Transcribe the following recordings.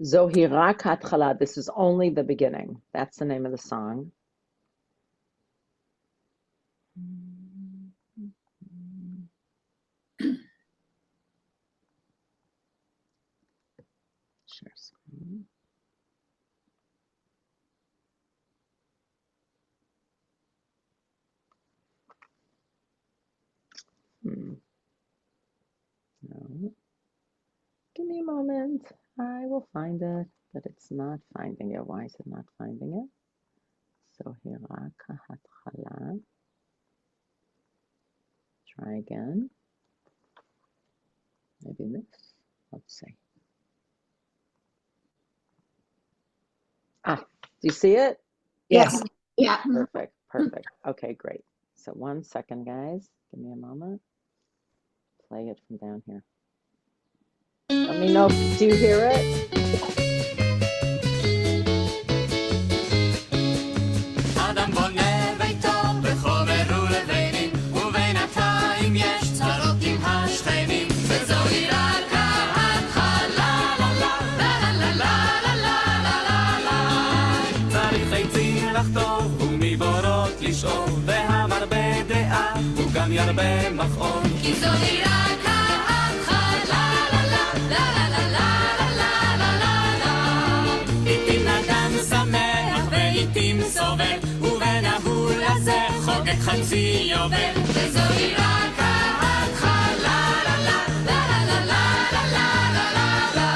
Zohira Katchala. This is only the beginning. That's the name of the song. Share screen. No. Give me a moment. I will find it, but it's not finding it. Why is it not finding it? Zohira Katchala. Try again. Maybe this. Let's see. Ah, do you see it? Yes. Yeah. Perfect. Perfect. Okay, great. So 1 second, guys. Give me a moment. Play it from down here. Let me know. Do you hear it? ירבה מכאון כי זוהי רק ההתחלה לה לה לה לה לה לה לה לה לעתים אדם שמח ולעתים סובל ובין הבול הזה חוגג חצי יובל וזוהי רק ההתחלה לה לה לה לה לה לה לה לה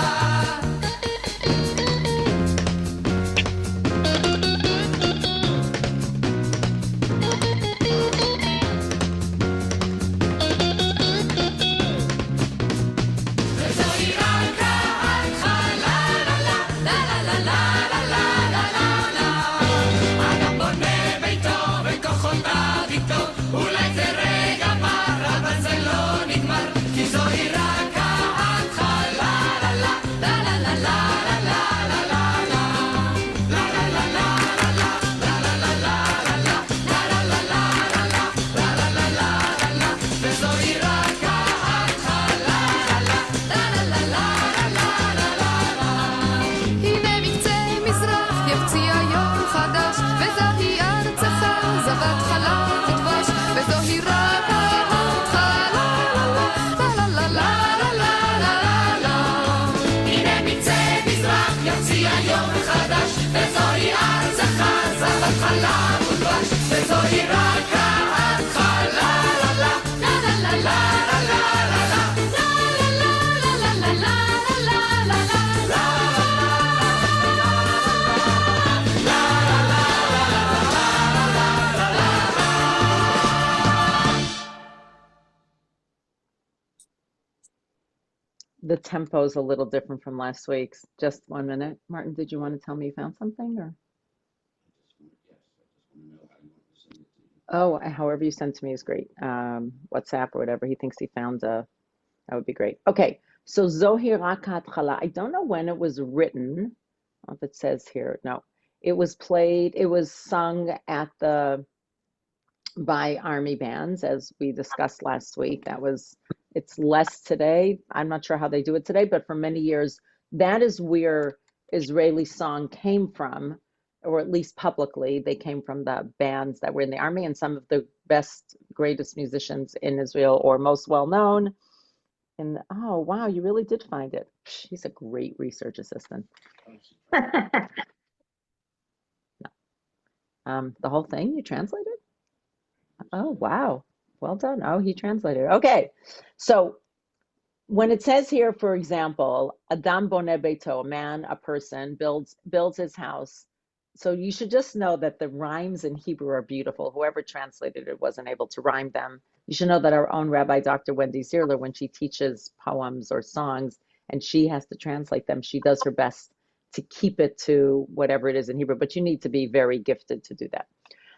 The tempo is a little different from last week's. Just 1 minute. Martin, did you want to tell me you found something or? Oh, however you sent to me is great. WhatsApp or whatever. He thinks he found that would be great. Okay, so Zohira Katchala. I don't know when it was written. I don't know if it says here. No, it was played. It was sung at by army bands, as we discussed last week. It's less today. I'm not sure how they do it today, but for many years, that is where Israeli song came from, or at least publicly, they came from the bands that were in the army, and some of the best, greatest musicians in Israel, or most well-known. And oh, wow, you really did find it. She's a great research assistant. No. The whole thing you translated? Oh, wow. Well done. Oh, he translated. Okay. So when it says here, for example, Adam boneh beito, a man, a person, builds his house. So you should just know that the rhymes in Hebrew are beautiful. Whoever translated it wasn't able to rhyme them. You should know that our own Rabbi, Dr. Wendy Zierler, when she teaches poems or songs and she has to translate them, she does her best to keep it to whatever it is in Hebrew, but you need to be very gifted to do that.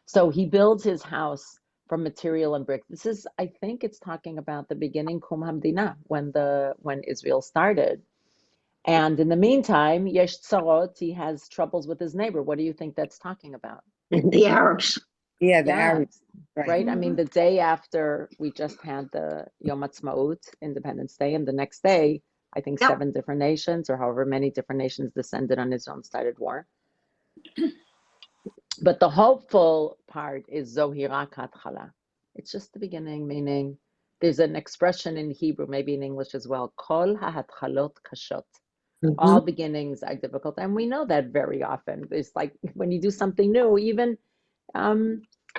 So he builds his house from material and brick. This is, I think it's talking about the beginning, Kum Hamdina, when Israel started. And in the meantime, Yesh Tzarot, he has troubles with his neighbor. What do you think that's talking about? The Arabs. Yeah, the Arabs. Right? I mean, the day after we just had the Yom HaAtzmaut, Independence Day, and the next day, I think Yep. 7 different nations, or however many different nations descended on Israel and started war. But the hopeful part is Zohi rak hatchala. It's just the beginning, meaning there's an expression in Hebrew, maybe in English as well, kol ha'hatchalot kashot. All beginnings are difficult, and we know that very often. It's like when you do something new, even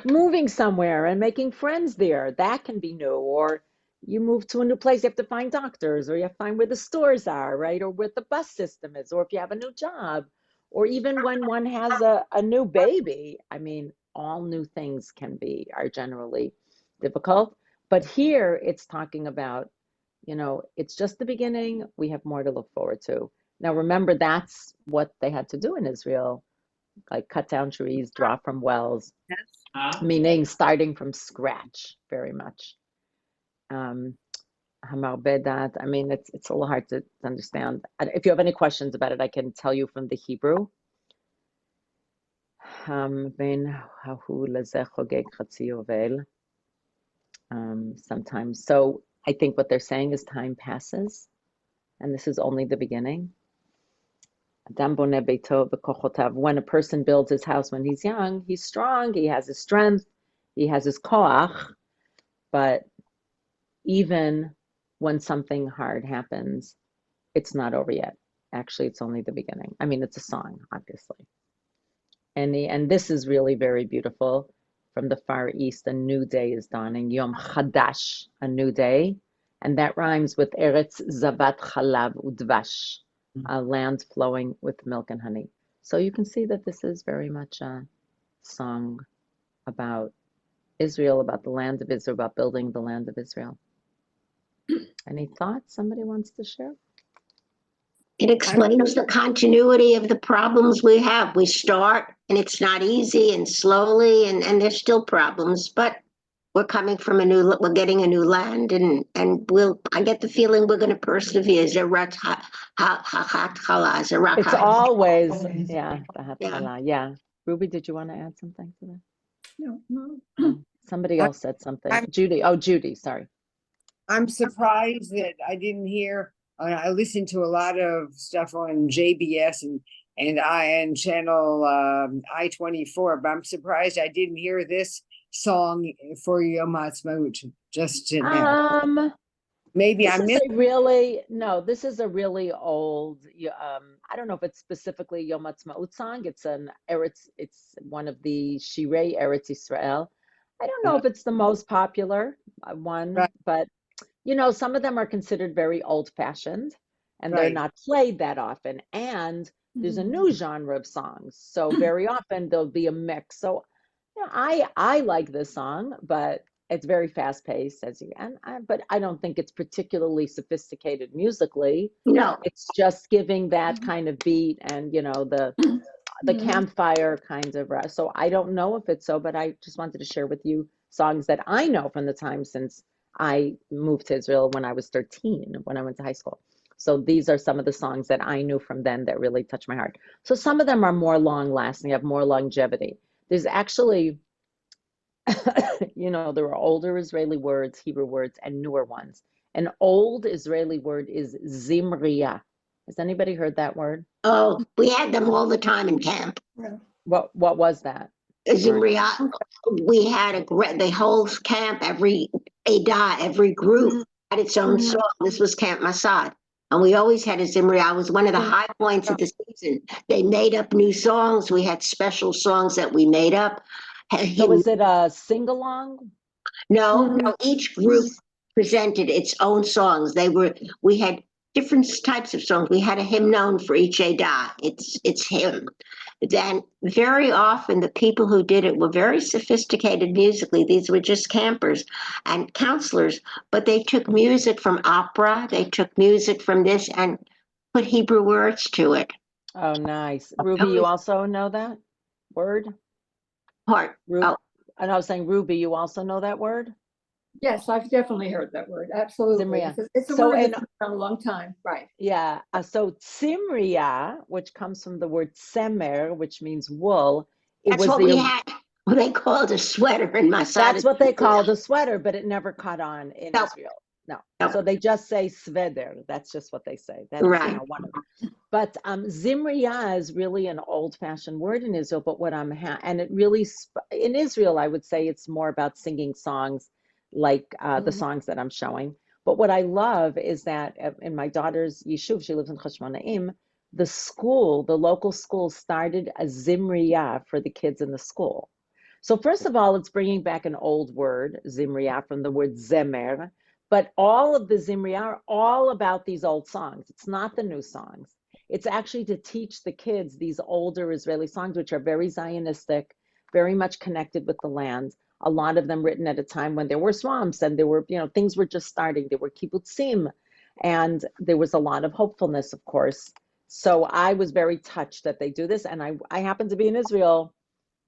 moving somewhere and making friends there, that can be new. Or you move to a new place, you have to find doctors, or you have to find where the stores are, right? Or where the bus system is, or if you have a new job, or even when one has a new baby. I mean, all new things are generally difficult. But here it's talking about, it's just the beginning. We have more to look forward to. Now, remember, that's what they had to do in Israel, like cut down trees, draw from wells, meaning starting from scratch, very much. Hamarbedat. I mean, it's a little hard to understand. If you have any questions about it, I can tell you from the Hebrew. Sometimes. So I think what they're saying is time passes, and this is only the beginning. When a person builds his house when he's young, he's strong, he has his strength, he has his koach, but even when something hard happens, it's not over yet. Actually, it's only the beginning. I mean, it's a song, obviously. And this is really very beautiful. From the Far East, a new day is dawning. Yom Chadash, a new day. And that rhymes with Eretz Zavat Chalav Udvash, a land flowing with milk and honey. So you can see that this is very much a song about Israel, about the land of Israel, about building the land of Israel. Any thoughts somebody wants to share? It explains the continuity of the problems we have. We start and it's not easy and slowly and there's still problems, but we're coming from we're getting a new land and I get the feeling we're going to persevere. It's always, yeah, the hatchala, yeah. Ruby, did you want to add something to that? No. Somebody else said something. Judy, sorry. I'm surprised that I didn't hear. I listened to a lot of stuff on JBS and channel I-24, but I'm surprised I didn't hear this song for Yom HaAtzmaut just now. Maybe I missed. This is a really old. I don't know if it's specifically Yom HaAtzmaut song. It's one of the Shirei Eretz Yisrael. I don't know if it's the most popular one, right. But some of them are considered very old-fashioned, and they're Right. not played that often. And there's a new genre of songs, so very often there'll be a mix. So, I like this song, but it's very fast-paced, but I don't think it's particularly sophisticated musically. No, It's just giving that kind of beat and the campfire kind of. So I don't know if it's so, but I just wanted to share with you songs that I know from the time since I moved to Israel when I was 13, when I went to high school. So these are some of the songs that I knew from then that really touched my heart. So some of them are more long-lasting, have more longevity. There's actually, there are older Israeli words, Hebrew words, and newer ones. An old Israeli word is zimriya. Has anybody heard that word? oh, we had them all the time in camp. What was that? Zimria, we had the whole camp, every Ada, every group had its own song. This was Camp Masad. And we always had a Zimria. It was one of the high points of the season. They made up new songs. We had special songs that we made up. So was it a sing-along? No, each group presented its own songs. We had different types of songs. We had a hymnon for each Ada. It's hymn. Then very often the people who did it were very sophisticated musically. These were just campers and counselors, but they took music from opera. They took music from this and put Hebrew words to it. Oh, nice. Ruby, you also know that word? And I was saying, Ruby, you also know that word? Yes, I've definitely heard that word. Absolutely. Zimriya. It's a word that's been around a long time. Right. Yeah. So Tzimriya, which comes from the word tsemer, which means wool. That's what we had. They called a sweater in Masad. That's what they called a sweater, but it never caught on in Israel. No. No. So they just say sveder. That's just what they say. That's Right. one of them. But Zimriya is really an old-fashioned word in Israel. But what and it really in Israel, I would say it's more about singing songs like the songs that I'm showing. But what I love is that in my daughter's yeshuv, she lives in Chashmonaim, the school, the local school, started a Zimriya for the kids in the school. So first of all, it's bringing back an old word, Zimriya, from the word zemer. But all of the Zimriya are all about these old songs. It's not the new songs. It's actually to teach the kids these older Israeli songs, which are very Zionistic, very much connected with the land. A lot of them written at a time when there were swamps and there were, things were just starting. There were kibbutzim, and there was a lot of hopefulness, of course. So I was very touched that they do this. And I happened to be in Israel,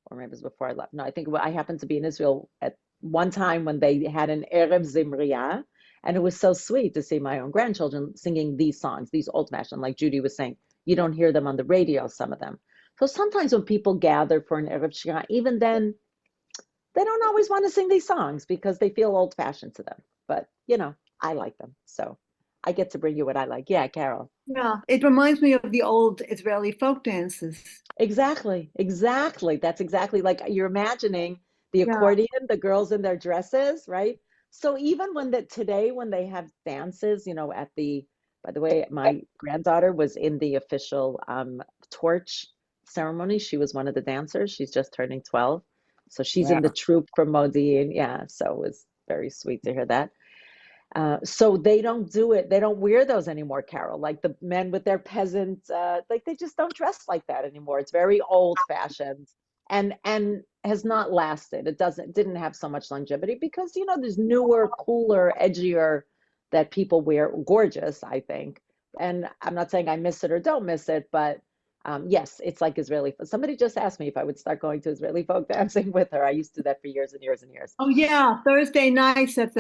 or maybe it was before I left. No, I think I happened to be in Israel at one time when they had an Erev Zimriya. And it was so sweet to see my own grandchildren singing these songs, these old-fashioned, like Judy was saying. You don't hear them on the radio, some of them. So sometimes when people gather for an Erev Shira, even then, they don't always want to sing these songs because they feel old-fashioned to them. But, I like them. So I get to bring you what I like. Yeah, Carol. Yeah, it reminds me of the old Israeli folk dances. Exactly. That's exactly like you're imagining the accordion, the girls in their dresses, right? So even today when they have dances, by the way, my granddaughter was in the official torch ceremony. She was one of the dancers. She's just turning 12. So she's in the troupe for Modi'in. Yeah, so it was very sweet to hear that. So they don't do it. They don't wear those anymore, Carol. Like the men with their peasant, they just don't dress like that anymore. It's very old fashioned and has not lasted. Didn't have so much longevity because, there's newer, cooler, edgier that people wear, gorgeous, I think. And I'm not saying I miss it or don't miss it, but yes, it's like Israeli. Somebody just asked me if I would start going to Israeli folk dancing with her. I used to do that for years and years and years. Oh yeah, Thursday nights at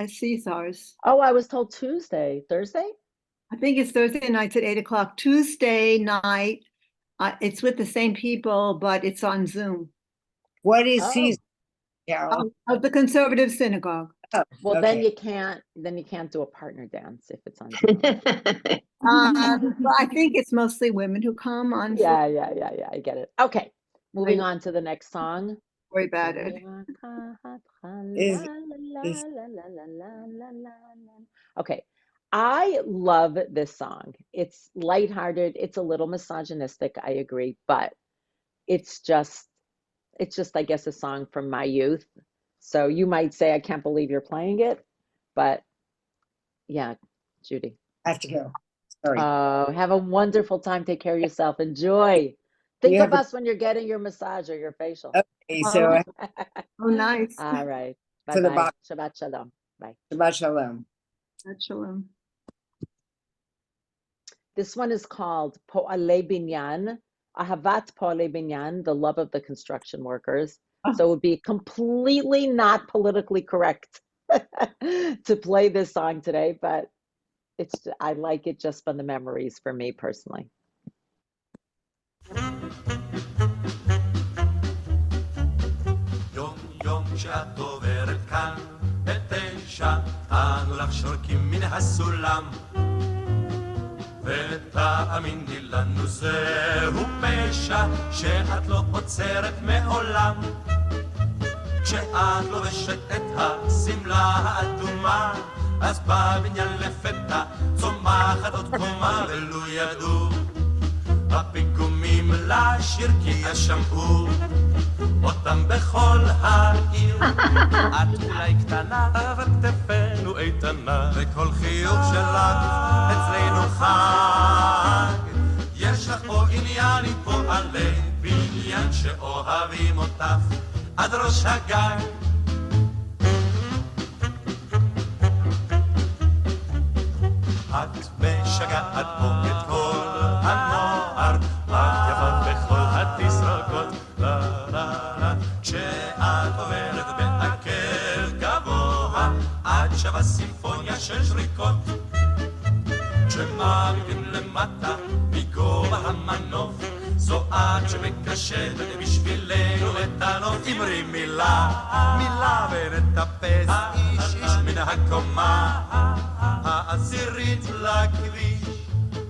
Caesars. Oh, I was told Thursday. I think it's Thursday nights at 8:00. Tuesday night, it's with the same people, but it's on Zoom. What is season, Of Carol? the conservative synagogue. Oh, Well, okay. then you can't do a partner dance if it's on Zoom. Well, I think it's mostly women who come on Zoom. Yeah, I get it. Okay, moving on to the next song. Worry about it. Okay, I love this song. It's lighthearted. It's a little misogynistic, I agree, but it's just, I guess, a song from my youth. So you might say, I can't believe you're playing it, but yeah, Judy. I have to go. Sorry. Have a wonderful time. Take care of yourself. Enjoy. Think of us when you're getting your massage or your facial. Okay, so Oh, nice. All right. For the Bye-bye. box. Shabbat shalom. Bye. Shabbat shalom. Shalom. This one is called Po'alei Binyan, Ahavat Po'alei Binyan, the love of the construction workers. So it would be completely not politically correct to play this song today, but I like it just from the memories for me personally. יום יום שאת עוברת כאן בתשע אנו לך שורקים מן הסולם ותאמיני לנו זהו פשע שאת לא עוצרת מעולם כשאת לובשת את השמלה האדומה אז בבניין לפתע צומחת עוד קומה ולו ידעו הפיגומים לשיר כי ישמעו אותם בכל העיר את אולי קטנה אבל כתפינו איתנה וכל חיוך שלך אצלנו חג יש לך פה עניין עם פועלי בניין שאוהבים אותך עד ראש הגג את משגעת פה את כל הנוער את יפה בכל התסרוקות כשאת עוברת בעקב גבוה את שווה סימפוניה של שריקות כשמביטים למטה מגובה המנוף זו את שמקשטת בשבילנו את הנוף. אמרי מילה, מילה ונטפס איש איש מן הקומה העשירית לכביש.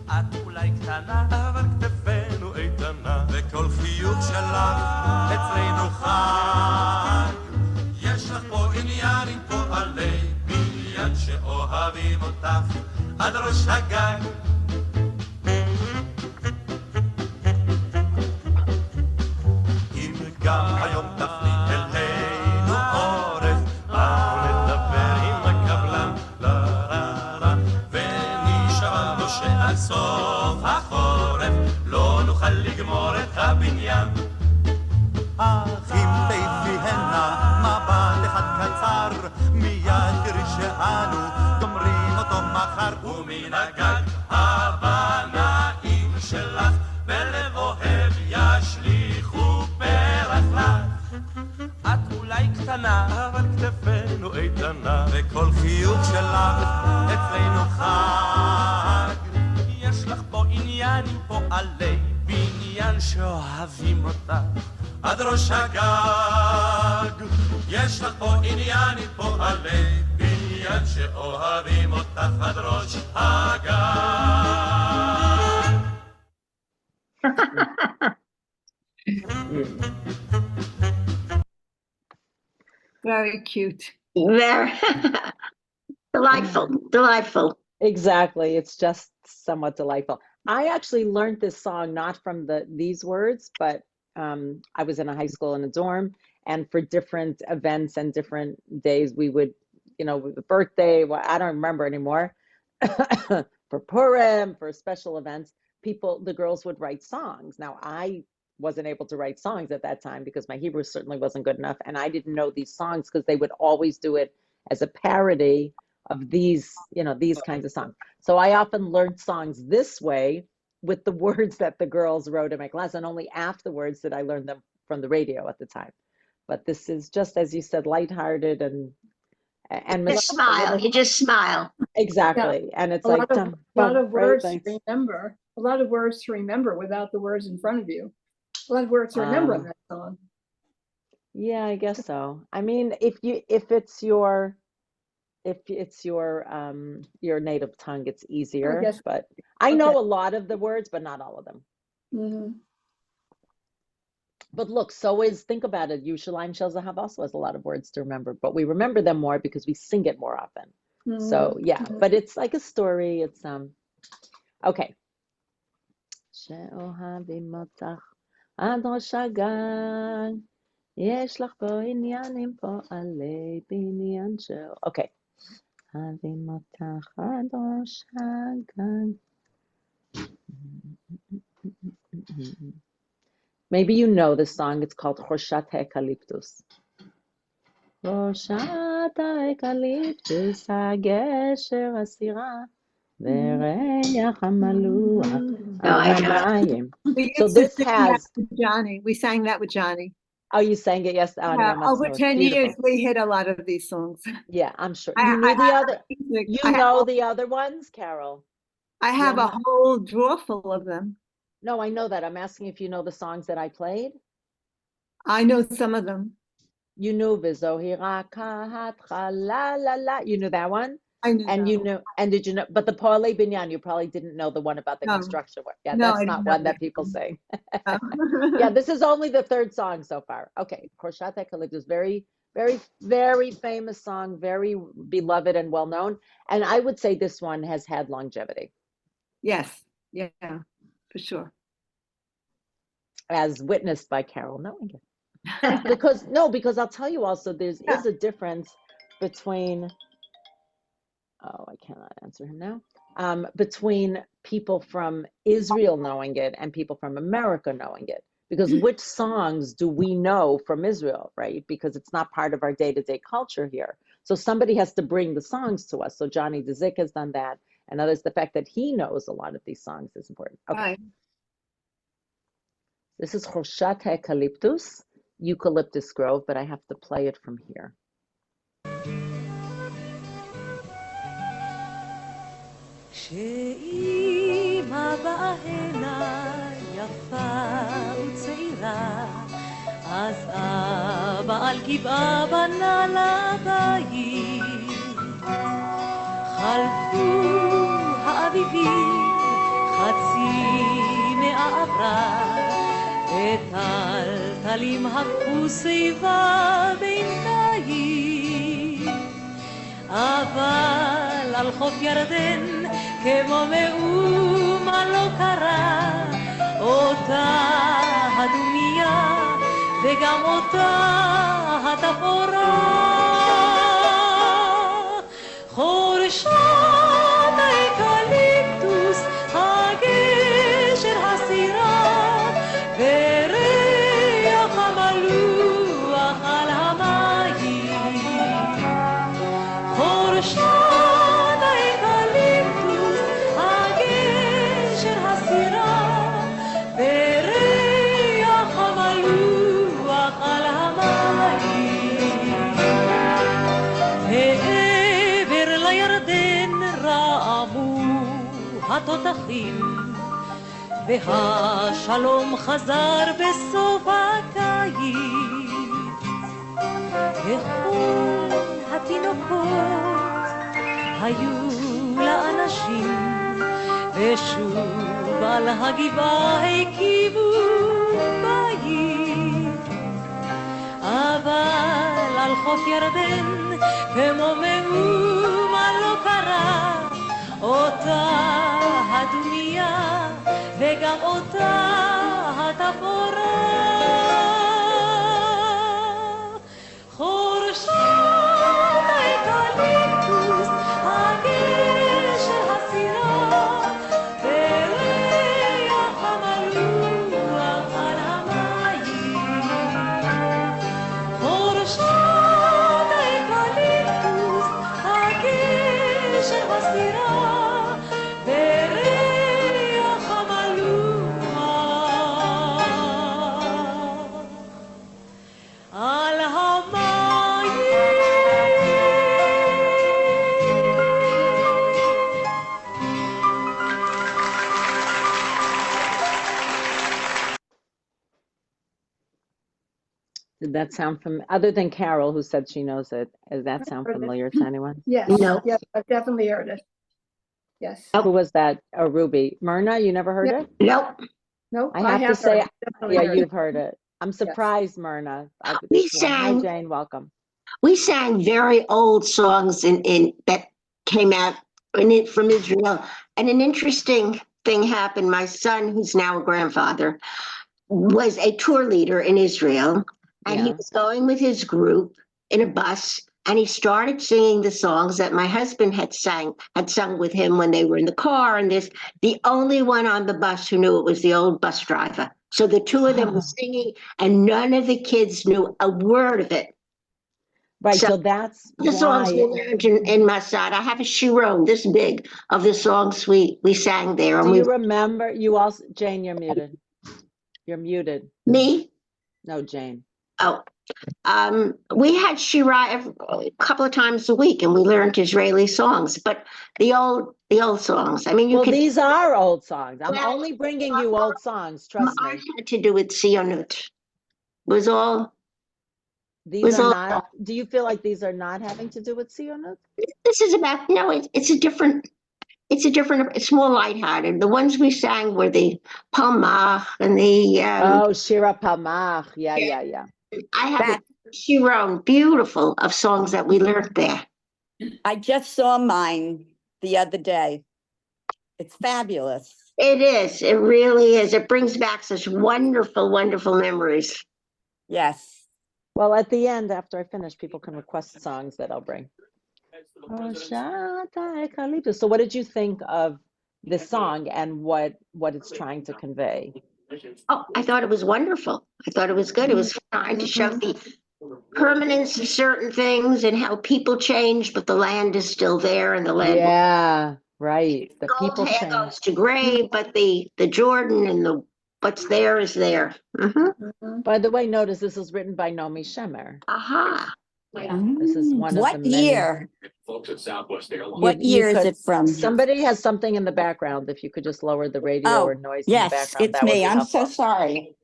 את אולי קטנה, אבל כתפינו איתנה, וכל חיוך שלך אצלנו חג. יש לך פה עניין עם פועלי בניין שאוהבים אותך עד ראש הגג. אם גם היום תפנית אלינו עורף, באנו נדבר עם הקבלן, לה לה לה, ונשבע לו שעל סוף החורף לא נוכל לגמור את הבניין. אך אם תיתני הנה מבט אחד קצר, מיד תראי שאנו גומרים אותו מחר. ומן הגג הבנאים שלך בלב אוהב ישליכו פרח לך. את אולי קטנה, אבל כתפינו איתנה, וכל חיוך שלך אצלנו חג. יש לך פה עניין עם פועלי בניין שאוהבים אותך עד ראש הגג. יש לך פה עניין עם פועלי בניין שאוהבים אותך עד ראש הגג. Very cute. Very delightful, delightful. Exactly. It's just somewhat delightful. I actually learned this song not from these words, but I was in a high school in a dorm, and for different events and different days, we would, the birthday, well, I don't remember anymore, for Purim, for special events, the girls would write songs. Now, I wasn't able to write songs at that time because my Hebrew certainly wasn't good enough, and I didn't know these songs because they would always do it as a parody of these kinds of songs. So I often learned songs this way with the words that the girls wrote in my class, and only afterwards did I learn them from the radio at the time. But this is just, as you said, lighthearted and Just smile. You just smile. exactly, and it's A like lot of words right, to remember. A lot of words to remember without the words in front of you. A lot of words to remember in that song. Yeah, I guess so. I mean, if it's your native tongue, it's easier. guess- But I know a lot of the words, but not all of them. Mm-hmm. But look, think about it. Yerushalayim Shel Zahav also has a lot of words to remember, but we remember them more because we sing it more often. Mm-hmm. So yeah, but it's like a story. It's okay. שאוהבים אותך עד ראש הגג, יש לך פה עניינים פועלי בניין okay. אוהבים אותך עד ראש הגג. Maybe you know this song. It's called Choshat HaEucalyptus. ראשת האקליפטוס, הגשר הסירה, וריח המלוח על המים. So this has... Johnny. We sang that with Johnny. Oh, you sang it, yes. Over 10 years, we hit a lot of these songs. Yeah, I'm sure. You know the other ones, Carol? I have a whole drawer full of them. No, I know that. I'm asking if you know the songs that I played. I know some of them. You knew Vizohira Kahatcha La La La. You knew that one? I knew and that you one. know, and did you know, but the Poale Binyan, you probably didn't know the one about the construction work. Yeah, No, that's I not didn't one know that people sing. Yeah, this is only the third song so far. Okay, Choshat HaEucalyptus, very, very, very famous song, very beloved and well known. And I would say this one has had longevity. Yes, yeah, for sure. As witnessed by Carol knowing it. because I'll tell you also, is a difference between, oh, I cannot answer him now, between people from Israel knowing it and people from America knowing it. Because which songs do we know from Israel, right? Because it's not part of our day-to-day culture here. So somebody has to bring the songs to us. So Johnny Dzick has done that. And others, the fact that he knows a lot of these songs is important. Okay. Right. This is Choshat HaEucalyptus, Eucalyptus Grove, but I have to play it from here. שאימא בעיניי יפה וצעירה, אז אבא על גבעה בנה לה בית. חלפו האביבים, חצי מאה עברה, וטלטלים הפכו שיבה בינתיים. אבל על חוף ירדן כמו מאומה לא קרה, אותה הדומיה וגם אותה התפאורה. חורשת האקליפטוס, הגשר הסירה, וריח המלוח על המים. חורשת האקליפטוס, הגשר הסירה, וריח המלוח על המים. מעבר לירדן רעמו התותחים, והשלום חזר בסוף הקיץ. וכל התינוקות היו לאנשים, ושוב על הגבעה הקיבו בית. אבל על חוף ירדן כמו מאומה לא קרה, אותה הדומיה וגם אותה התפאורה. חורשת האקליפטוס, הגשר הסירה, וריח המלוח על המים. חורשת האקליפטוס, הגשר הסירה, וריח המלוח על המים. Did that sound familiar? Other than Carol, who said she knows it, does that sound heard it. familiar to anyone? Yes, No. yes, I've definitely heard it. Yes. Who was that? Oh, Ruby. Myrna, you never heard Yeah. it? Nope. No, I have to heard say, it. Definitely yeah, heard you've it. heard it. I'm surprised, Myrna. We Hi, sang- Jane. Welcome. We sang very old songs in that came out from Israel. And an interesting thing happened. My son, who's now a grandfather, was a tour leader in Israel, and he Yeah. was going with his group in a bus, and he started singing the songs that my husband had sung with him when they were in the car. And the only one on the bus who knew it was the old bus driver. So the two of them were singing, and none of the kids knew a word of it. Right. So So that's The songs we why. learned in Masad. I have a shiron this big of the songs we sang there. And Do you remember? You also, Jane, you're muted. You're muted. me? No, Jane. Oh, we had Shira a couple of times a week, and we learned Israeli songs. But the old songs. I mean, you Well, could. these are old songs. I'm Well, only bringing you old songs. Trust I me. had to do with Sionut. Was all. These was are all- not. Do you feel like these are not having to do with Sionut? This is about no. It's a different. It's more lighthearted. The ones we sang were the Palmach and the. Oh, Shira Palmach. Yeah, yeah, yeah. I have a Shiron, beautiful, of songs that we learned there. I just saw mine the other day. It's fabulous. It is. It really is. It brings back such wonderful, wonderful memories. Yes. Well, at the end, after I finish, people can request songs that I'll bring. So what did you think of this song and what it's trying to convey? Oh, I thought it was wonderful. I thought it was good. It was trying to show the permanence of certain things and how people change, but the land is still there, and the land. Yeah, right. The Gold people hair change. goes to gray, but the Jordan and what's there is there. By the way, notice this is written by Naomi Shemer. Aha. This is one of the What many. year? Folks at Southwest Airlines. What year is could, it from? somebody has something in the background. If you could just lower the radio or Oh, noise in the yes, background, it's that would me. be I'm so helpful. sorry.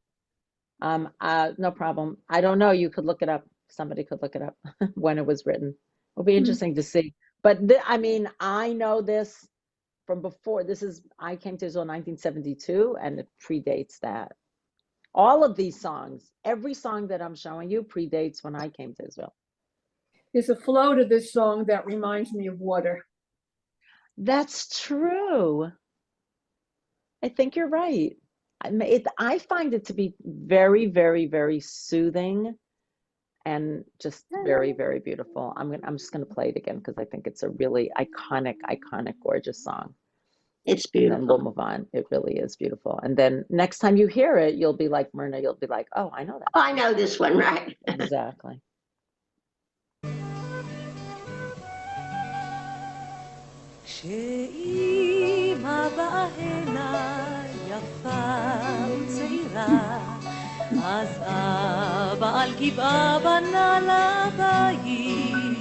No problem. I don't know. You could look it up. Somebody could look it up when it was written. It'll be interesting to see. But I mean, I know this from before. I came to Israel in 1972, and it predates that. All of these songs, every song that I'm showing you predates when I came to Israel. There's a flow to this song that reminds me of water. That's true. I think you're right. I find it to be very, very, very soothing and just very, very beautiful. I'm just gonna play it again because I think it's a really iconic, gorgeous song. It's And then we'll beautiful. move on. It really is beautiful. And then next time you hear it, you'll be like Myrna. You'll be like, oh, I know that. Oh, I know this one, right? Exactly. כשאימא בהנה יפה וצעירה, אז אבא על גבעה בנה לה בית.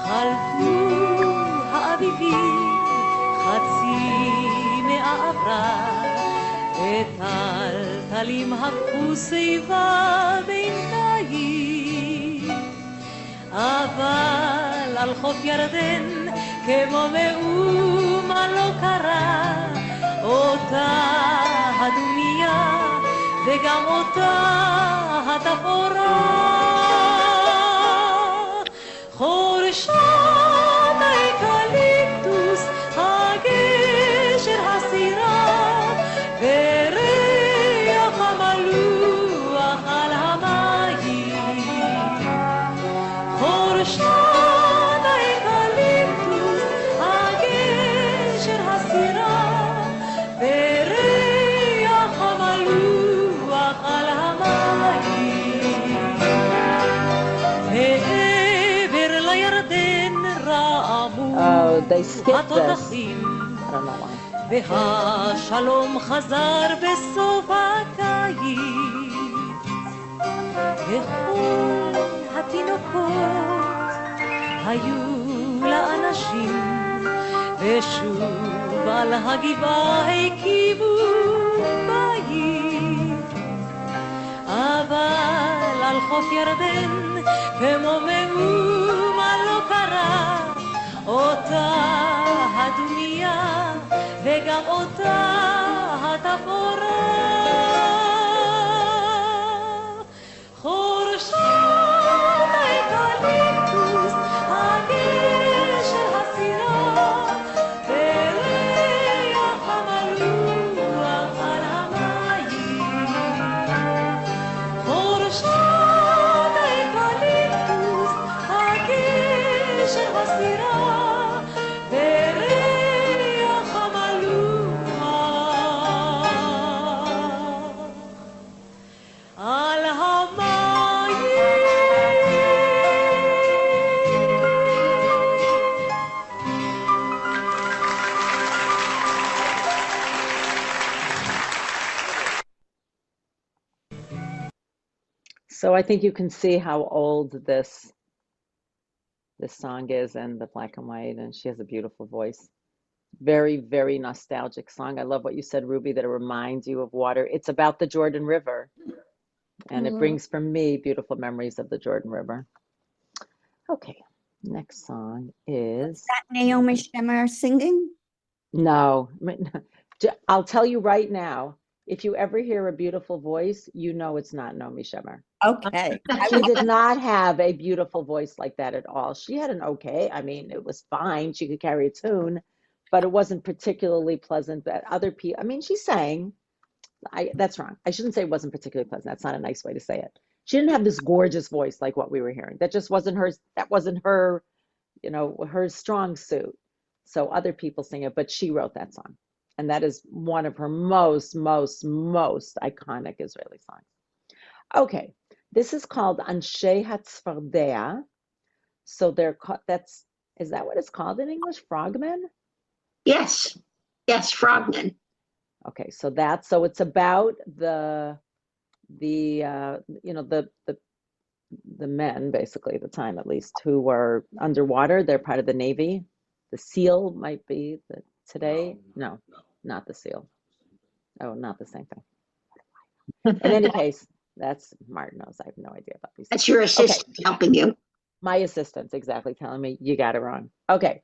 חלפו האביבים, חצי מאה עברה, וטלטלים הפכו שיבה בינתיים. אבל על חוף ירדן כמו מאומה לא קרה, אותה הדומיה וגם אותה התפאורה. חורשת האקליפטוס, הגשר, הסירה, וריח המלוח על המים. חורשת האקליפטוס, הגשר, הסירה, וריח המלוח על המים. מעבר לירדן רעמו Oh, they skipped this. התותחים, I don't know why. והשלום חזר בסוף הקיץ. וכל התינוקות היו לאנשים, ושוב על הגבעה הקימו בית. אבל על חוף ירדן כמו מאומה לא קרה, אותה הדומיה וגם אותה התפאורה. חורשת האקליפטוס, הגשר, הסירה, וריח המלוח על המים. חורשת האקליפטוס, הגשר, הסירה, וריח המלוח על So I think you can see how old this song is and the black and white, and she has a beautiful voice. Very, very nostalgic song. I love what you said, Ruby, that it reminds you of water. It's about the Jordan River, and it brings for me beautiful memories of the Jordan River. Okay, next song is That Naomi Shemer singing? no. I'll tell you right now, if you ever hear a beautiful voice, you know it's not Naomi Shemer. Okay. She did not have a beautiful voice like that at all. She had an okay, I mean, it was fine. She could carry a tune, but it wasn't particularly pleasant that other people, I mean, she sang. That's wrong. I shouldn't say it wasn't particularly pleasant. That's not a nice way to say it. She didn't have this gorgeous voice like what we were hearing. That just wasn't her, her strong suit. So other people sing it, but she wrote that song. And that is one of her most iconic Israeli songs. Okay, this is called Anshe HaTzfardea. So they're called, is that what it's called in English? Frogmen? Yes, frogmen. Okay, so it's about the the men, basically at the time at least, who were underwater. They're part of the Navy. The SEAL might be today. No, not the SEAL. Oh, not the same thing. In any case, that's Martin knows. I have no idea about these. That's your assistant helping you. My assistant's exactly telling me you got it wrong. Okay.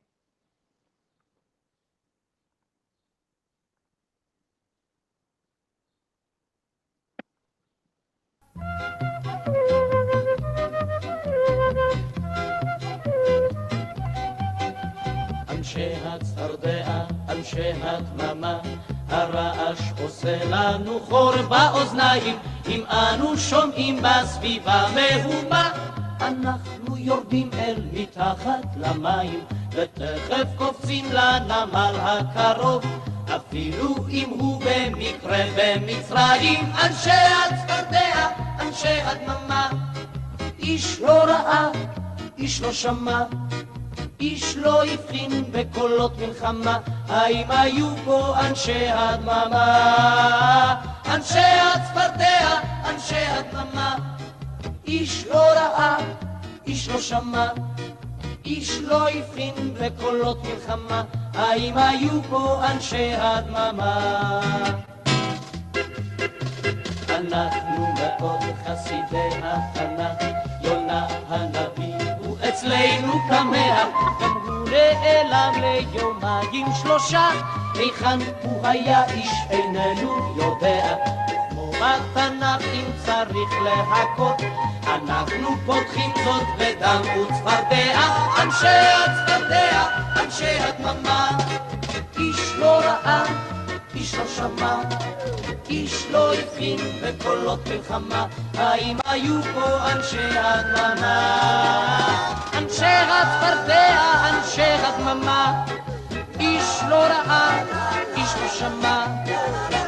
אנשי הצפרדע, אנשי הדממה, הרעש עושה לנו חור באוזניים, אם אנו שומעים בסביבה מהומה. אנחנו יורדים אל מתחת למים, ותכף קופצים לנמל הקרוב, אפילו אם הוא במקרה במצרים. אנשי הצפרדע, אנשי הדממה, איש לא ראה, איש לא שמע, איש לא הבחין בקולות מלחמה. האם היו פה אנשי הדממה? אנשי הצפרדע, אנשי הדממה, איש לא ראה, איש לא שמע, איש לא הבחין בקולות מלחמה. האם היו פה אנשי הדממה? אנחנו מאוד חסידי התנ"ך, יונה הנביא הוא אצלנו כמאה, גם הוא נעלם ליומיים שלושה, היכן הוא היה איש איננו יודע. כמו בתנ"ך אם צריך להכות, אנחנו פותחים זאת בדם וצפרדע. אנשי הצפרדע, אנשי הדממה, איש לא ראה, איש לא שמע, איש לא הבחין בקולות מלחמה. האם היו פה אנשי הדממה? אנשי הצפרדע, אנשי הדממה, איש לא ראה, איש לא שמע,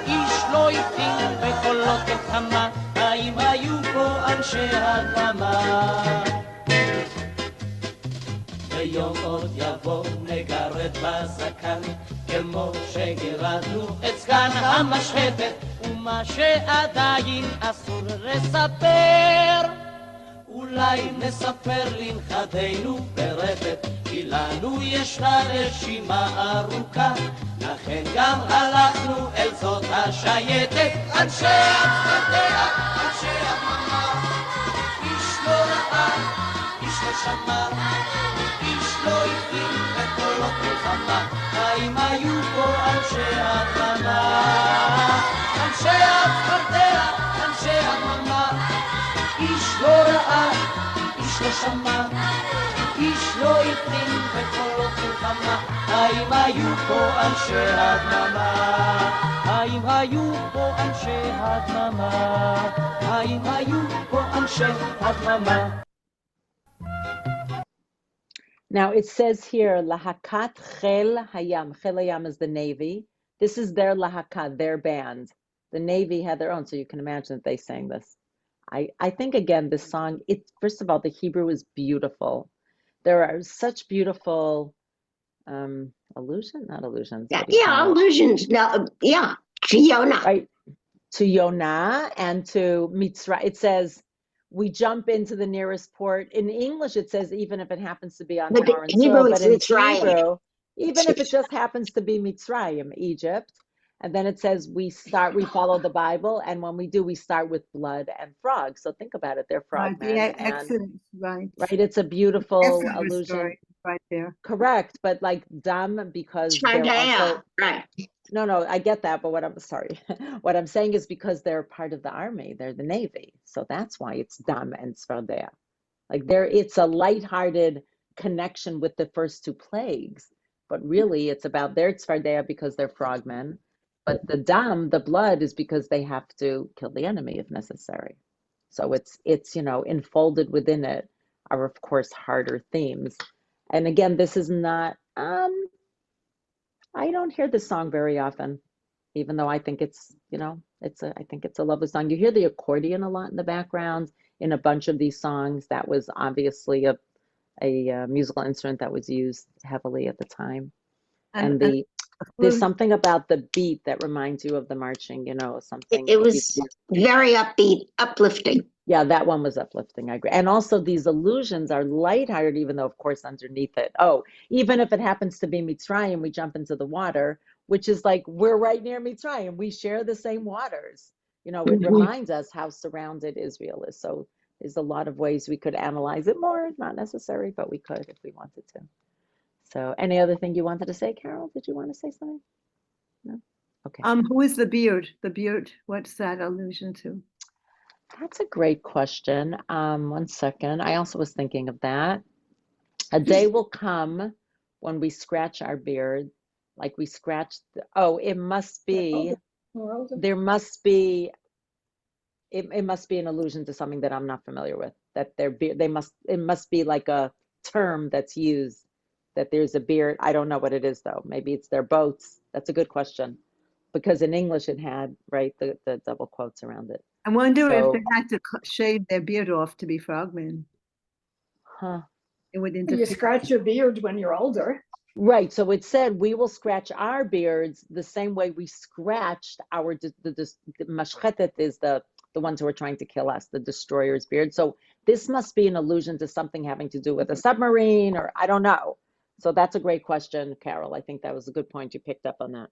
איש לא הבחין בקולות מלחמה. האם היו פה אנשי הדממה? ויום עוד יבוא נגרד בזקן, כמו שגירדנו את זקן המשחטת, ומה שעדיין אסור לספר, אולי נספר לנכדינו ברפת, כי לנו ישנה רשימה ארוכה, לכן גם הלכנו אל זאת השייטת. אנשי הצפרדע, אנשי הדממה, איש לא ראה, איש לא שמע, איש לא הבחין בקולות מלחמה. האם היו פה אנשי הדממה? אנשי הצפרדע, אנשי הדממה, איש לא ראה, איש לא שמע, איש לא הבחין בקולות מלחמה. האם היו פה אנשי הדממה? האם היו פה אנשי הדממה? האם היו פה אנשי הדממה? Now it says here, Lahakat Chel Hayam. Chel Hayam is the Navy. This is their Lahakat, their band. The Navy had their own, so you can imagine that they sang this. I think, again, this song, first of all, the Hebrew is beautiful. There are such beautiful allusions, not allusions. Yeah, allusions. No, yeah, to Yonah. Right, to Yonah and to Mitzrayim. It says, we jump into the nearest port. In English, it says, even if it happens to be on foreign soil, but in Hebrew, even if it just happens to be Mitzrayim, Egypt, and then it says we follow the Bible, and when we do, we start with blood and frogs. So think about it, they're frogmen. Yeah, excellent, right. Right, it's a beautiful allusion. Story right there. Correct, but like dam, because they're also, right. No, I get that, but what I'm saying is because they're part of the army, they're the Navy. So that's why it's Dam and Svardea. Like it's a lighthearted connection with the first two plagues, but really it's about their Svardea because they're frogmen. But the Dam, the blood, is because they have to kill the enemy if necessary. So it's enfolded within it are of course harder themes. And again, this is not I don't hear this song very often, even though I think it's a lovely song. You hear the accordion a lot in the background in a bunch of these songs. That was obviously a musical instrument that was used heavily at the time. And There's something about the beat that reminds you of the marching, something. It was very upbeat, uplifting. Yeah, that one was uplifting. I agree. And also these allusions are lighthearted, even though, of course, underneath it, even if it happens to be Mitzrayim, we jump into the water, which is like we're right near Mitzrayim. We share the same waters. It reminds us how surrounded Israel is. So there's a lot of ways we could analyze it more. Not necessary, but we could if we wanted to. So any other thing you wanted to say, Carol? Did you want to say something? No? Okay. Who is the beard? The beard, what's that allusion to? That's a great question. 1 second. I also was thinking of that. A day will come when we scratch our beard, like we scratch. It must be. There must be. It must be an allusion to something that I'm not familiar with. That it must be like a term that's used. That there's a beard. I don't know what it is though. Maybe it's their boats. That's a good question, because in English it had the double quotes around it. I wonder if they had to shave their beard off to be frogmen. Huh. It would You interfere. scratch your beard when you're older. Right. So it said we will scratch our beards the same way we scratched our the mashchetet is the ones who are trying to kill us, the destroyer's beard. So this must be an allusion to something having to do with a submarine, or I don't know. So that's a great question, Carol. I think that was a good point. You picked up on that.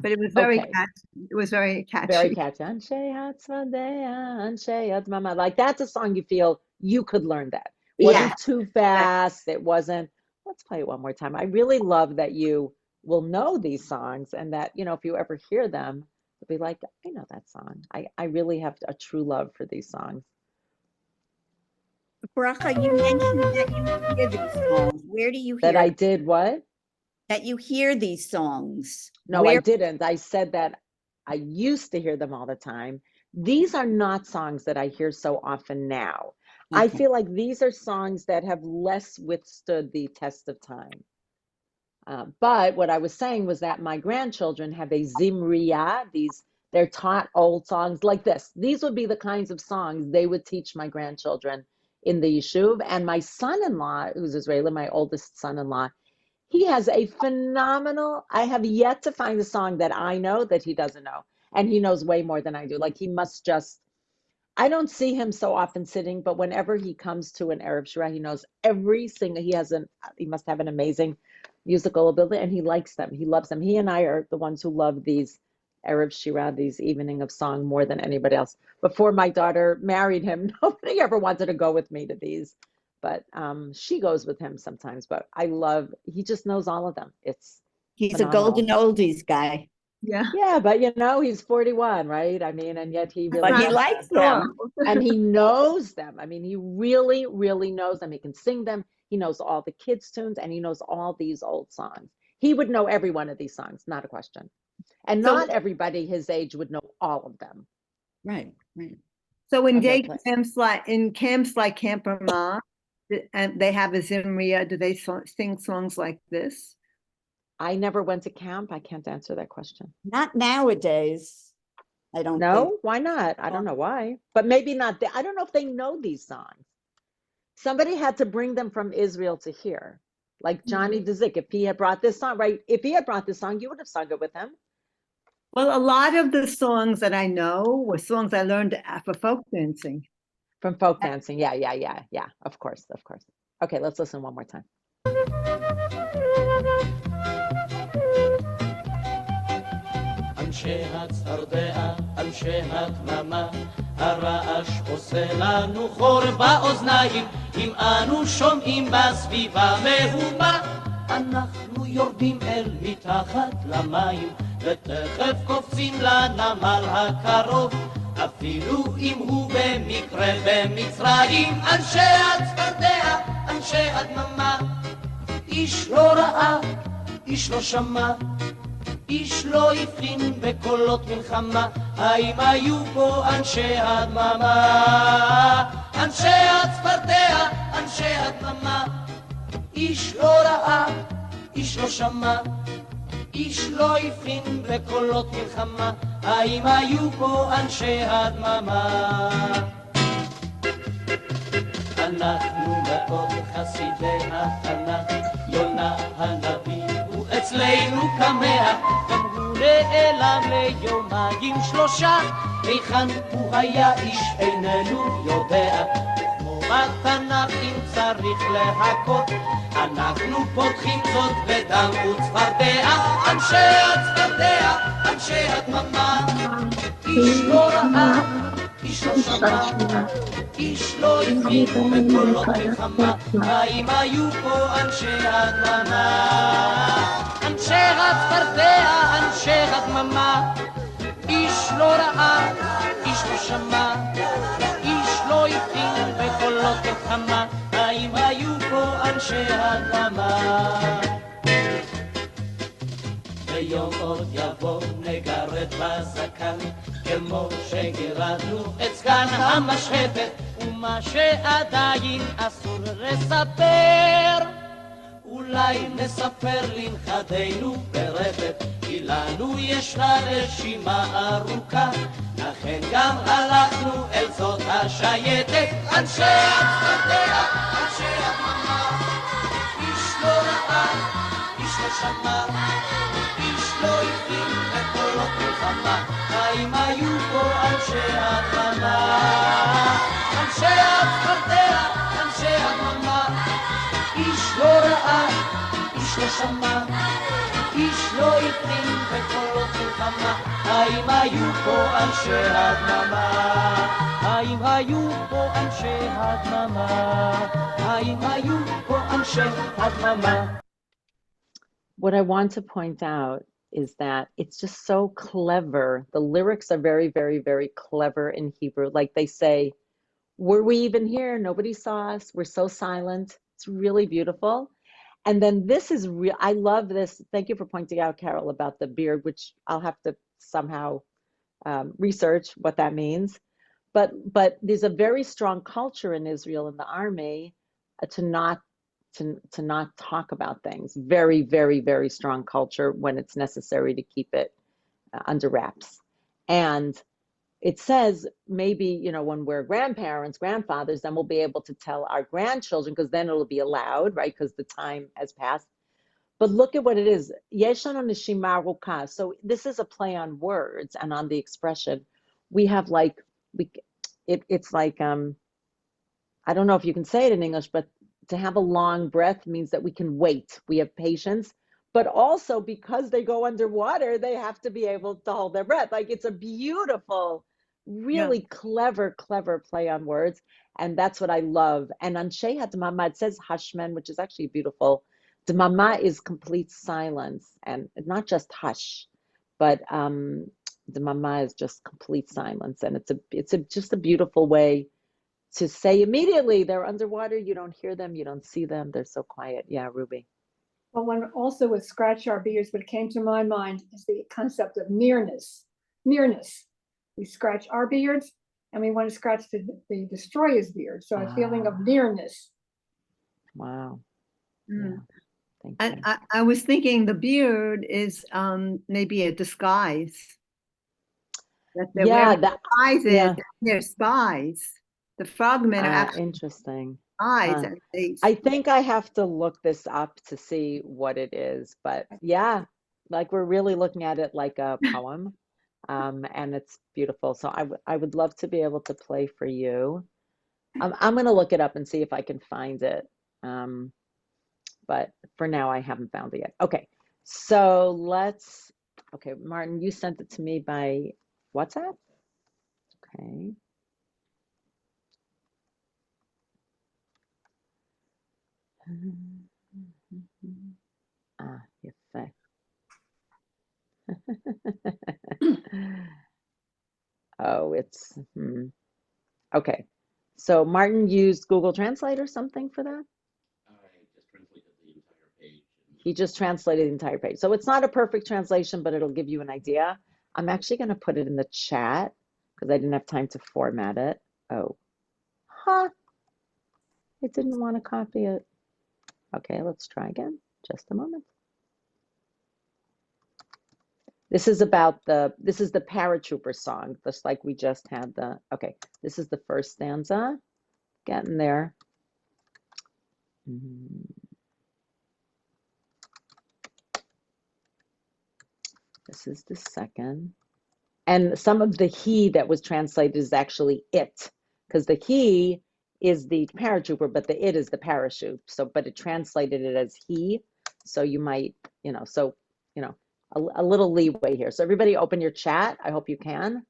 But it was very Okay. catchy. It was very catchy. Very catchy. Anshe HaAtzmaut, Anshe HaAtzmaut. Like that's a song you feel you could learn that. It wasn't too fast. It wasn't. Let's play it one more time. I really love that you will know these songs, and that if you ever hear them, you'll be like, I know that song. I really have a true love for these songs. Bracha, you mentioned that you hear these songs. Where do you hear That I did what? that you hear these songs? No, Where- I didn't. I said that I used to hear them all the time. These are not songs that I hear so often now. I Okay. feel like these are songs that have less withstood the test of time. But what I was saying was that my grandchildren have a zimriya. They're taught old songs like this. These would be the kinds of songs they would teach my grandchildren in the yishuv. And my son-in-law, who's Israeli, my oldest son-in-law, he has a phenomenal, I have yet to find a song that I know that he doesn't know. And he knows way more than I do. Like he must just, I don't see him so often sitting, but whenever he comes to an Arab Shira, he knows every single, he must have an amazing musical ability, and he likes them. He loves them. He and I are the ones who love these Arab Shira, these evening of song, more than anybody else. Before my daughter married him, nobody ever wanted to go with me to these. But she goes with him sometimes. But he just knows all of them. He's phenomenal. a golden oldies guy. Yeah. Yeah, but he's 41, right? I mean, and yet he really But he likes them. and he knows them. I mean, he really, really knows them. He can sing them. He knows all the kids' tunes, and he knows all these old songs. He would know every one of these songs, not a question. And not everybody his age would know all of them. Right. So in Okay, camps like Camp Ramah, and they have a zimriya, do they sing songs like this? I never went to camp. I can't answer that question. Not nowadays. I don't No, think. why not? I don't know why. But maybe not. I don't know if they know these songs. Somebody had to bring them from Israel to here. Like Johnny Dzik, if he had brought this song, right? If he had brought this song, you would have sung it with him. Well, a lot of the songs that I know were songs I learned for folk dancing. From folk dancing. Yeah. Of course. Okay, let's listen one more time. אנשי הצפרדע, אנשי הדממה, הרעש עושה לנו חור באוזניים, אם אנו שומעים בסביבה מהומה. אנחנו יורדים אל מתחת למים, ותכף קופצים לנמל הקרוב, אפילו אם הוא במקרה במצרים. אנשי הצפרדע, אנשי הדממה, איש לא ראה, איש לא שמע, איש לא הבחין בקולות מלחמה, האם היו פה אנשי הדממה? אנשי הצפרדע, אנשי הדממה, איש לא ראה, איש לא שמע, איש לא הבחין בקולות מלחמה, האם היו פה אנשי הדממה? אנחנו מאוד חסידי התנ"ך, יונה הנביא הוא אצלנו כמאה, גם הוא נעלם ליומיים שלושה, היכן הוא היה איש איננו יודע, כמו בתנ"ך אם צריך להכות, אנחנו פותחים זאת בדם וצפרדע, אנשי הצפרדע, אנשי הדממה, איש לא ראה, איש לא שמע, איש לא הבין בקולות מלחמה, האם היו פה אנשי הדממה? אנשי הצפרדע, אנשי הדממה, איש לא ראה, איש לא שמע, איש לא הבין בקולות מלחמה, האם היו פה אנשי הדממה? ויום עוד יבוא נגרד בזקן, כמו שגירדנו את זקן המשחטת, ומה שעדיין אסור לספר, אולי נספר לנכדינו ברפת, כי לנו ישנה רשימה ארוכה, לכן גם הלכנו אל זאת השייטת, אנשי הצפרדע, אנשי הדממה, איש לא ראה, איש לא שמע, איש לא הבין בקולות מלחמה, האם היו פה אנשי הדממה? אנשי הצפרדע, אנשי הדממה, איש לא ראה, איש לא שמע, איש לא הבין בקולות מלחמה, האם היו פה אנשי הדממה? האם היו פה אנשי הדממה? האם היו פה אנשי הדממה? What I want to point out is that it's just so clever. The lyrics are very, very, very clever in Hebrew. Like they say, were we even here? Nobody saw us. We're so silent. It's really beautiful. And then this is real. I love this. Thank you for pointing out, Carol, about the beard, which I'll have to somehow research what that means. But there's a very strong culture in Israel in the army to not talk about things. Very, very, very strong culture when it's necessary to keep it under wraps. And it says maybe, you know, when we're grandparents, grandfathers, then we'll be able to tell our grandchildren, because then it'll be allowed, right? Because the time has passed. But look at what it is. Yeshanu neshima aruka. So this is a play on words and on the expression. We have like, it's like, I don't know if you can say it in English, but to have a long breath means that we can wait. We have patience, but also because they go underwater, they have to be able to hold their breath. Like it's a beautiful, really clever play on words. And that's what I love. And on Shehat Dmama, it says Hashman, which is actually beautiful. Dmama is complete silence, and not just hush, but Dmama is just complete silence. And it's just a beautiful way to say immediately they're underwater, you don't hear them, you don't see them, they're so quiet. Yeah, Ruby. Well, when also with scratch our beards, what came to my mind is the concept of nearness. Nearness. We scratch our beards and we want to scratch the destroyer's beard. So a feeling of nearness. Wow. Mm. Yeah. Thank And you. I was thinking the beard is maybe a disguise. That they're wearing disguises, they're spies. The frogmen are actually interesting. spies. I think I have to look this up to see what it is, but yeah, like we're really looking at it like a poem, and it's beautiful. So I would love to be able to play for you. I'm going to look it up and see if I can find it, but for now I haven't found it yet. Okay, so okay, Martin, you sent it to me by WhatsApp. Okay. יפה. Oh, it's okay. So Martin used Google Translate or something for that? He just translated the entire page. So it's not a perfect translation, but it'll give you an idea. I'm actually going to put it in the chat because I didn't have time to format it. Oh, it didn't want to copy it. Okay, let's try again. Just a moment. This is the paratrooper song, just like we just had okay, this is the first stanza. Getting there. This is the second. And some of the he that was translated is actually it, because the he is the paratrooper, but the it is the parachute. So, but it translated it as he. So you might, a little leeway here. So everybody open your chat. I hope you can.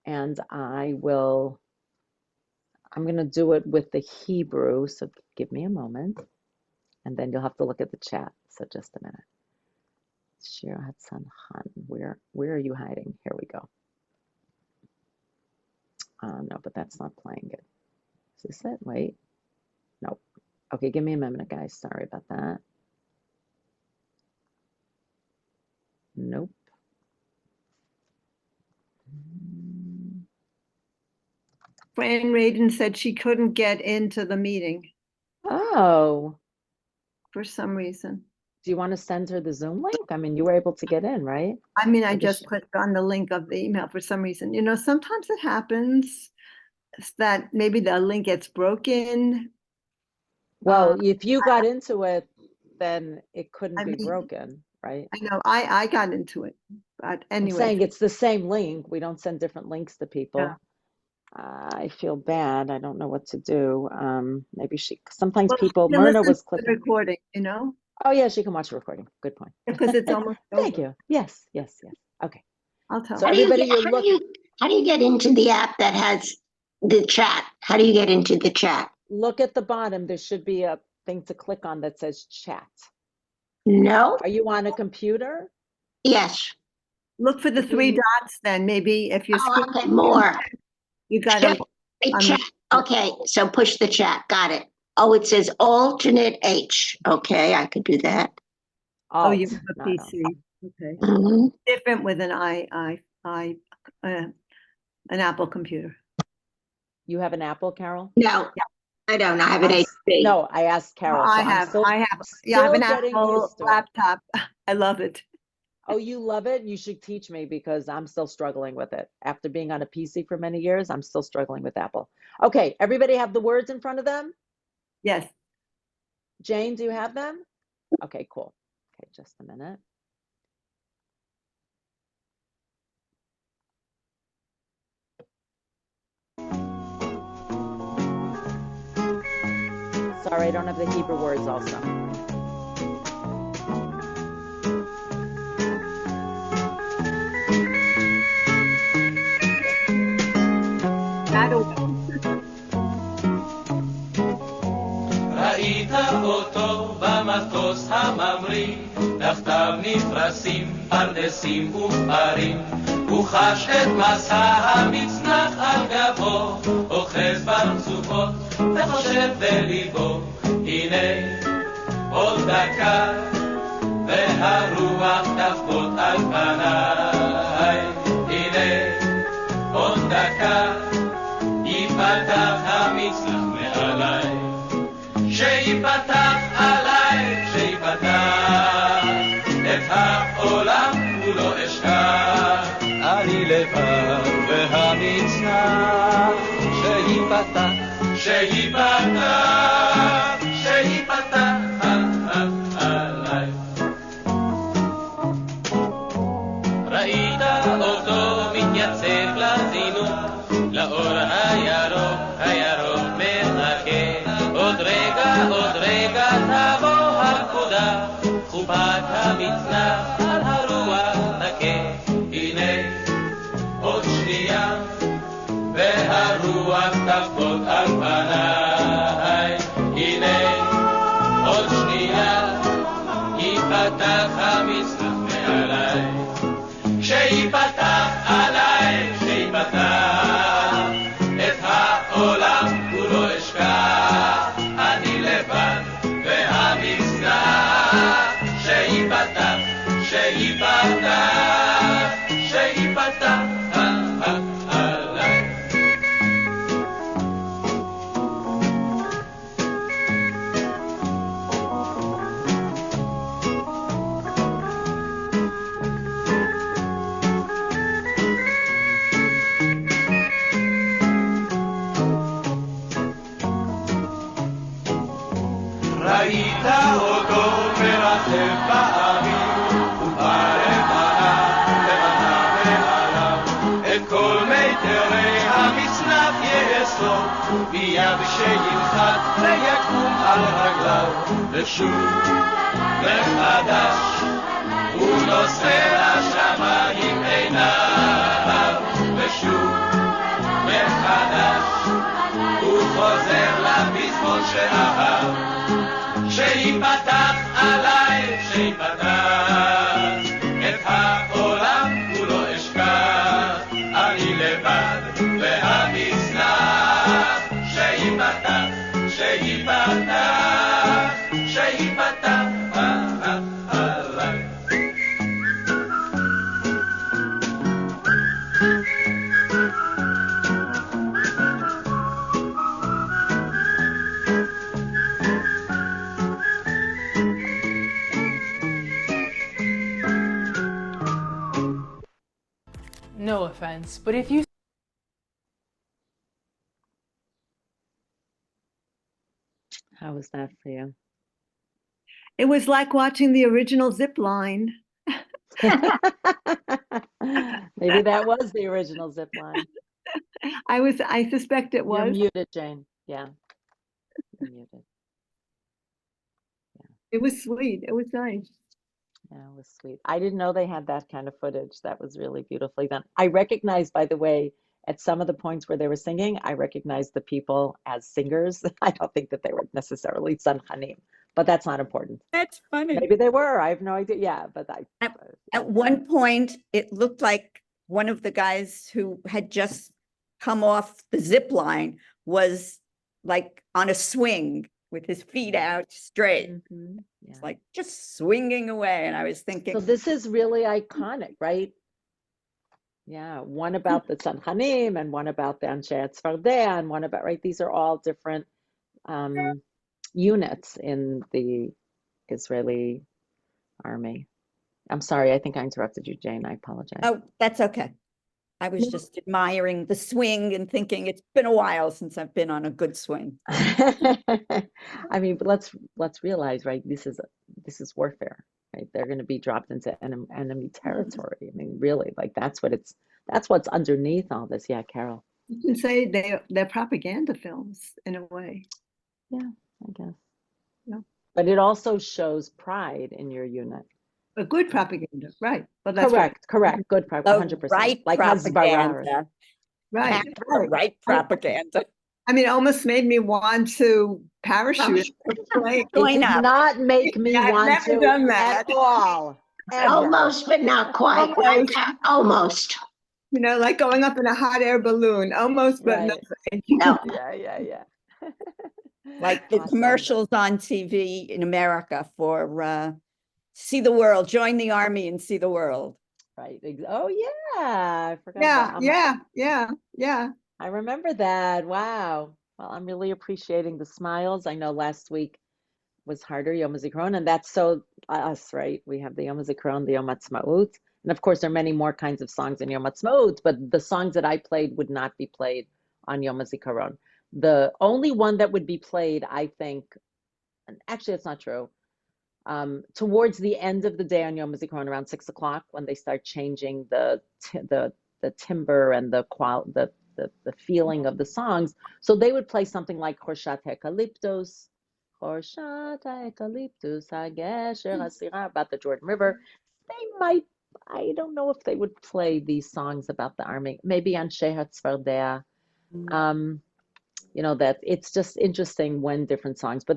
And I'm going to do it with the Hebrew. So give me a moment. And then you'll have to look at the chat. So just a minute. Shir Hatsan Han, where are you hiding? Here we go. No, but that's not playing it. Is this it? Wait. Nope. Okay, give me a minute, guys. Sorry about that. Nope. Fran Radin said she couldn't get into the meeting Oh, for some reason. do you want to send her the Zoom link? I mean, you were able to get in, right? I mean, I Maybe just she- clicked on the link of the email for some reason. Sometimes it happens that maybe the link gets broken. Well, if you got into it, then it couldn't I be mean, broken, right? I know I got into it, but I'm anyway. saying it's the same link. We don't send different links to people. Yeah. I feel bad. I don't know what to do. Maybe sometimes Well, people, you can Myrna listen was to the clicking. recording, Oh yeah, she can watch the recording. Good point. because it's almost Thank over. you. Yes. Okay. I'll tell So her. everybody, you're How do you get into the app that has the chat? How do you get into the chat? look at the bottom. There should be a thing to click on that says chat. No? Are you on a computer? Yes. Look for the three dots then, maybe if you're Oh, okay, more. you gotta Chat. Okay, so push the chat. Got it. Oh, it says alternate H. Okay, I could do that. oh, you Alt, have a not on. PC. Okay. Mhm. Different with an an Apple computer. You have an Apple, Carol? No, I don't. I have an HP. No, I asked Carol. I so I'm have still- I have an still getting Apple used to it. laptop. I love it. Oh, you love it? You should teach me because I'm still struggling with it. After being on a PC for many years, I'm still struggling with Apple. Okay, everybody have the words in front of them? Yes. Jane, do you have them? Okay, cool. Okay, just a minute. Sorry, I don't have the Hebrew words also. ראית אותו במטוס הממריא, תחתיו נפרסים פרדסים ופרים, הוא חש את מסע המצנח על גבו, אוחז ברצופות וחושב בליבו, הנה עוד דקה והרוח תחבוט על פניי, הנה עוד דקה יפתח המצנח מעליי, שיפתח עליי, שיפתח את העולם כולו אשכח, אני לבד והמצנח, שיפתח, שיפתח, שיפתח עליי. ראית אותו מתייצב לזינוק, לאור הירוק, הירוק מחכה, עוד רגע תבוא הפקודה, חופת המצנח על הרוח נקה, הנה עוד שנייה והרוח תחבוט על פניי, הנה עוד שנייה ייפתח המצנח מעליי, שיפתח עליי, שיפתח את העולם כולו אשכח, אני לבד והמצנח, שיפתח, שיפתח, שיפתח עליי. ראית אותו מרחב באוויר, ובעיניים מיד שינחת ויקום על רגליו, ושוב מחדש הוא נושא לשמיים עיניו, ושוב מחדש הוא חוזר לפזמון שאהב, שיפתח עליי, שיפתח את העולם כולו אשכח, אני לבד והמזנח, שיפתח, שיפתח, שיפתח עליי. No offense, but if you How was that for you? It was like watching the original Zip Line. Maybe that was the original zip line. I suspect it You're was. muted, Jane. Yeah. You're muted. It was sweet. It was nice. Yeah, it was sweet. I didn't know they had that kind of footage. That was really beautifully done. I recognized, by the way, at some of the points where they were singing, I recognized the people as singers. I don't think that they were necessarily tzanchanim, but that's not important. That's funny. Maybe they were. I have no idea. Yeah, but At one point, it looked like one of the guys who had just come off the zip line was like on a swing with his feet out straight. Yeah. It's like just swinging away. And I was thinking, So this is really iconic, right? Yeah, one about the tzanchanim and one about the Anshe Tzfardea and one about, right? These are all different units in the Israeli army. I'm sorry, I think I interrupted you, Jane. I apologize. oh, that's okay. I was just admiring the swing and thinking it's been a while since I've been on a good swing. I mean, but let's realize, right? This is warfare, right? They're going to be dropped into enemy territory. I mean, really, like that's what's underneath all this. Yeah, Carol. You can say they're propaganda films in a way. Yeah, I guess. Yeah. But it also shows pride in your unit. A good propaganda, right? Well, that's Correct. Good propaganda, 100%. Right Like propaganda. right. Right propaganda. I mean, it almost made me want to parachute. It did not make me I've want never to done that. at all. Ever. Almost, but not quite. Almost. You know, like going up in a hot air balloon, almost, but Right. No. Yeah. Like the Awesome. commercials on TV in America for see the world, join the army and see the world. Right. Oh yeah, I forgot. Yeah. I remember that. Wow. Well, I'm really appreciating the smiles. I know last week was harder, Yom HaZikaron, and that's so us, right? We have the Yom HaZikaron, the Yom HaAtzmaut, and of course there are many more kinds of songs in Yom HaAtzmaut, but the songs that I played would not be played on Yom HaZikaron. The only one that would be played, I think, and actually it's not true, towards the end of the day on Yom HaZikaron, around 6 o'clock, when they start changing the timbre and the feeling of the songs. So they would play something like Chorshat Eucalyptus, about the Jordan River. They might, I don't know if they would play these songs about the army. Maybe Anshe Tzfardea. You know, that it's just interesting when different songs, but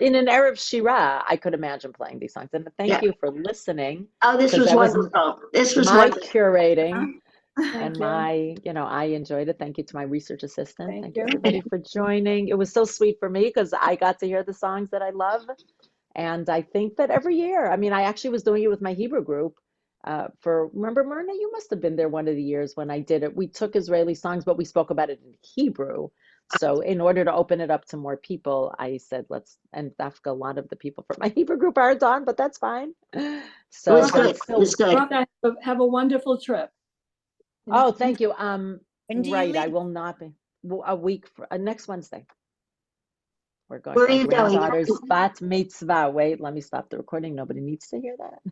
in an Erev Shira, I could imagine playing these songs. And thank you for listening. Oh, this was wonderful. This was my wonderful. curating and my, I enjoyed it. Thank you to my research assistant. Thank you everybody for joining. It was so sweet for me because I got to hear the songs that I love. And I think that every year, I mean, I actually was doing it with my Hebrew group. Remember, Myrna, you must have been there one of the years when I did it. We took Israeli songs, but we spoke about it in Hebrew. So in order to open it up to more people, I said, and Dafka, a lot of the people from my Hebrew group aren't on, but that's fine. So It was good. It was good. Have a wonderful trip. Oh, thank you. When do you Right, I leave? will not be. A week, next Wednesday. We're going Where to are my you going? granddaughter's bat mitzvah. Wait, let me stop the recording. Nobody needs to hear that.